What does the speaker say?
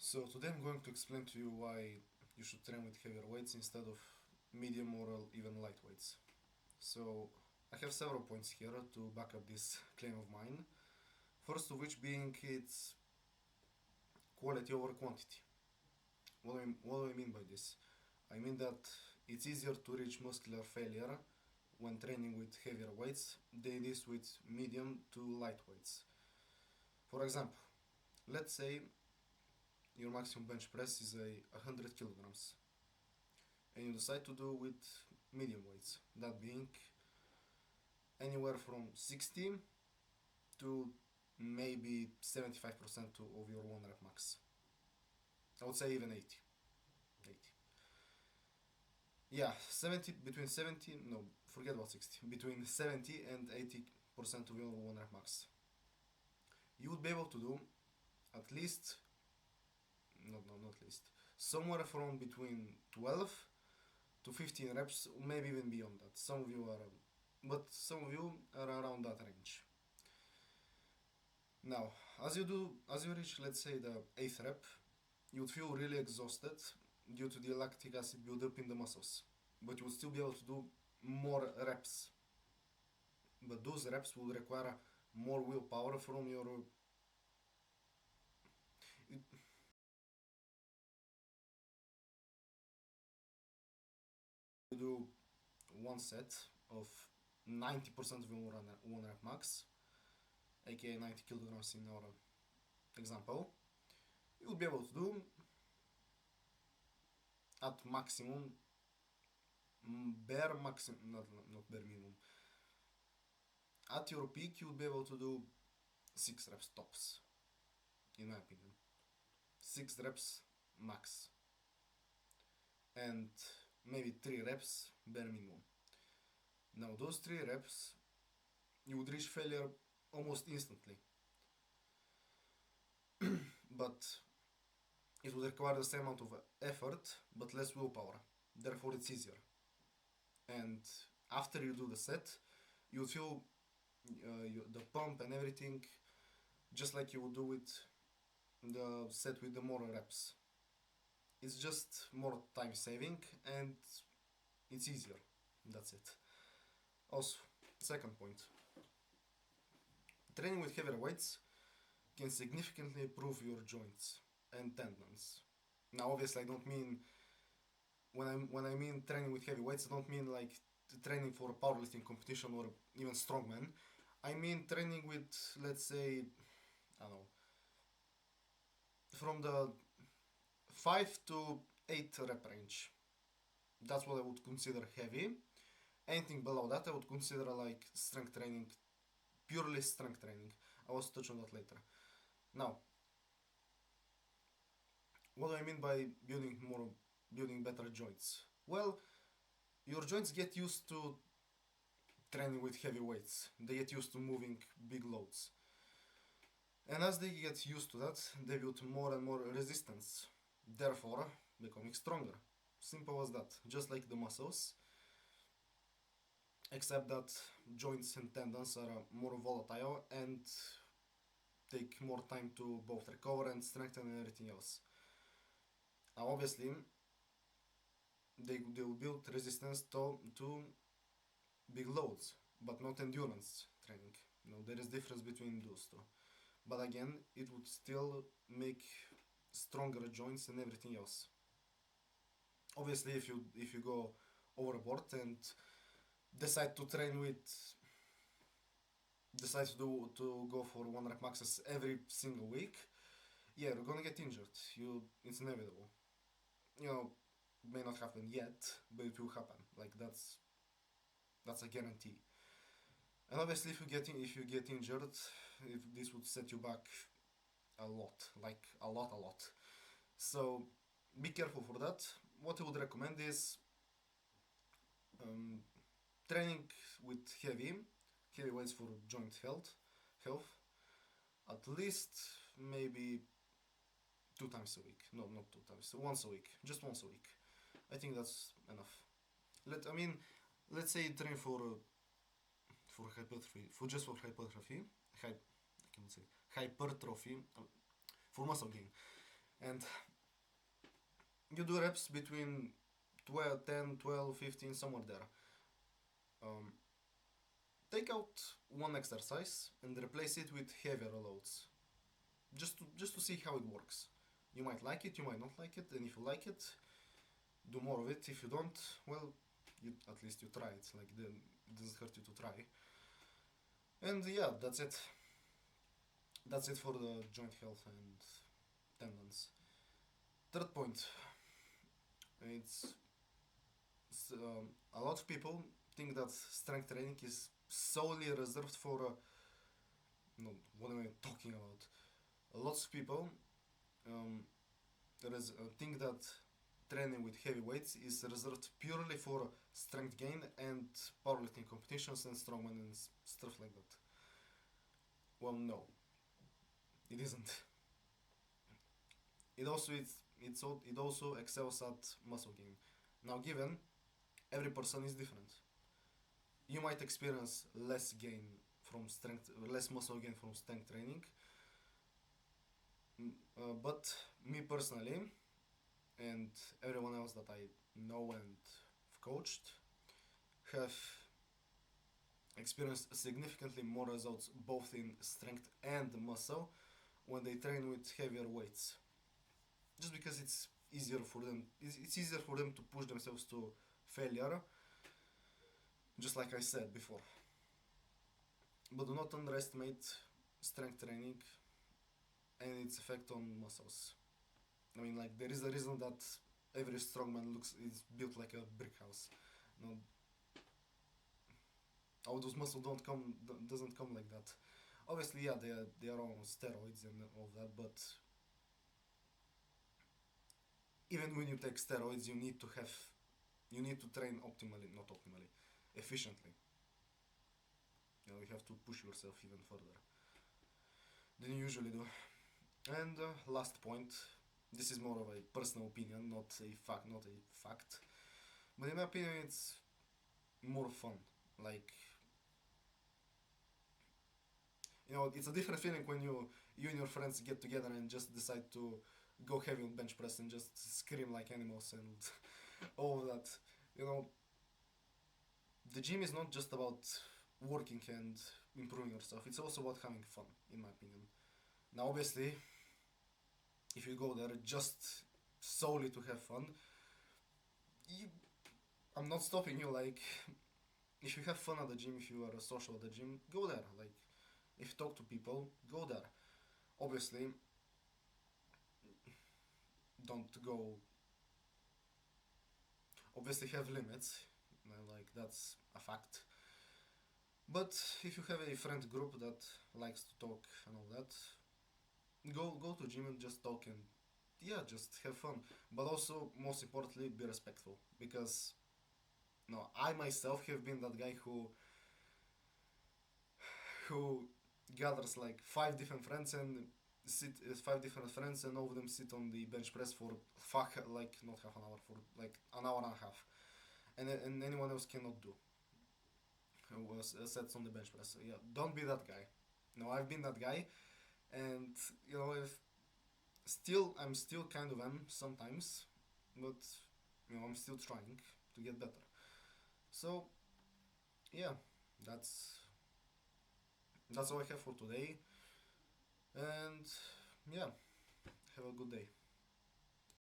So today I'm going to explain to you why you should train with heavier weights instead of medium or even light weights. So I have several points here to back up this claim of mine. First of which being it's quality over quantity. What do I mean by this? I mean that it's easier to reach muscular failure when training with heavier weights than it is with medium to light weights. For example, let's say your maximum bench press is 100 kilograms and you decide to do with medium weights, that being anywhere from 60 to maybe 75% of your 1 rep max. I would say even 80. 80. Yeah, 70, between 70, no, forget about 60, between 70 and 80% of your 1 rep max. You would be able to do at least, not least, somewhere from between 12 to 15 reps, maybe even beyond that. Some of you are around that range. Now, as you reach, let's say, the 8th rep, you would feel really exhausted due to the lactic acid buildup in the muscles, but you would still be able to do more reps. But those reps will require more willpower from your. You do one set of 90% of your 1 rep max, aka 90 kilograms in our example. You will be able to do at maximum, bare maximum, not bare minimum. At your peak, you will be able to do 6 reps tops, in my opinion. 6 reps max. And maybe 3 reps bare minimum. Now, those 3 reps, you would reach failure almost instantly. But it would require the same amount of effort, but less willpower. Therefore, it's easier. And after you do the set, you feel the pump and everything just like you would do with the set with the more reps. It's just more time saving and it's easier. That's it. Also, second point, training with heavier weights can significantly improve your joints and tendons. Now, obviously, I don't mean when I mean training with heavy weights, I don't mean like training for a powerlifting competition or even strongman. I mean training with, let's say, I don't know, from the 5 to 8 rep range. That's what I would consider heavy. Anything below that I would consider like strength training, purely strength training. I will touch on that later. Now, what do I mean by building better joints? Well, your joints get used to training with heavy weights. They get used to moving big loads. And as they get used to that, they build more and more resistance, therefore becoming stronger. Simple as that, just like the muscles, except that joints and tendons are more volatile and take more time to both recover and strengthen and everything else. Now, obviously, they will build resistance to big loads, but not endurance training. There is difference between those two. But again, it would still make stronger joints and everything else. Obviously, if you go overboard and decide to train with decide to go for 1 rep maxes every single week, yeah, you're gonna get injured. It's inevitable. May not happen yet, but it will happen. Like that's a guarantee. And obviously, if you get injured, if this would set you back a lot, like a lot. So be careful for that. What I would recommend is um, training with heavy weights for joint health, at least maybe 2 times a week. No, not 2 times. Once a week, just once a week. I think that's enough. Let's say train for hypertrophy, for hypertrophy, I cannot say hypertrophy, for muscle gain. And you do reps between 12, 10, 12, 15, somewhere there. Um, Take out one exercise and replace it with heavier loads, just to see how it works. You might like it, you might not like it, and if you like it, do more of it. If you don't, well, at least you try it. Like then it doesn't hurt you to try. And yeah, that's it. That's it for the joint health and tendons. Third point, it's, a lot of people think that strength training is solely reserved for. No, what am I talking about? Lots of people um, think that training with heavy weights is reserved purely for strength gain and powerlifting competitions and strongman and stuff like that. Well, no, it isn't. It also excels at muscle gain. Now, given every person is different, you might experience less muscle gain from strength training. But me personally, and everyone else that I know and have coached, have experienced significantly more results both in strength and muscle when they train with heavier weights. Just because it's easier for them to push themselves to failure, just like I said before. But do not underestimate strength training and its effect on muscles. I mean, like, there is a reason that every strongman is built like a brick house. You know, all those muscles doesn't come like that. Obviously, yeah, they are on steroids and all that, but even when you take steroids, you need to train optimally, not optimally, efficiently. You have to push yourself even further than you usually do. And last point, this is more of a personal opinion, not a fact. But in my opinion, it's more fun. Like, it's a different feeling when you and your friends get together and just decide to go heavy on bench press and just scream like animals and all of that. You know, the gym is not just about working and improving yourself. It's also about having fun, in my opinion. Now, obviously, if you go there just solely to have fun, you, I'm not stopping you. Like, if you have fun at the gym, if you are a social at the gym, go there. Like, if you talk to people, go there. Obviously, don't go. Obviously, have limits. Like, that's a fact. But if you have a friend group that likes to talk and all that, go to gym and just talk and yeah, just have fun. But also, most importantly, be respectful because no, I myself have been that guy who gathers like five different friends and all of them sit on the bench press for like not half an hour, for like an hour and a half, and anyone else cannot do who was sets on the bench press. So yeah, don't be that guy. No, I've been that guy, and if I'm still kind of am sometimes, but I'm still trying to get better. So yeah, that's that's all I have for today, and yeah, have a good day.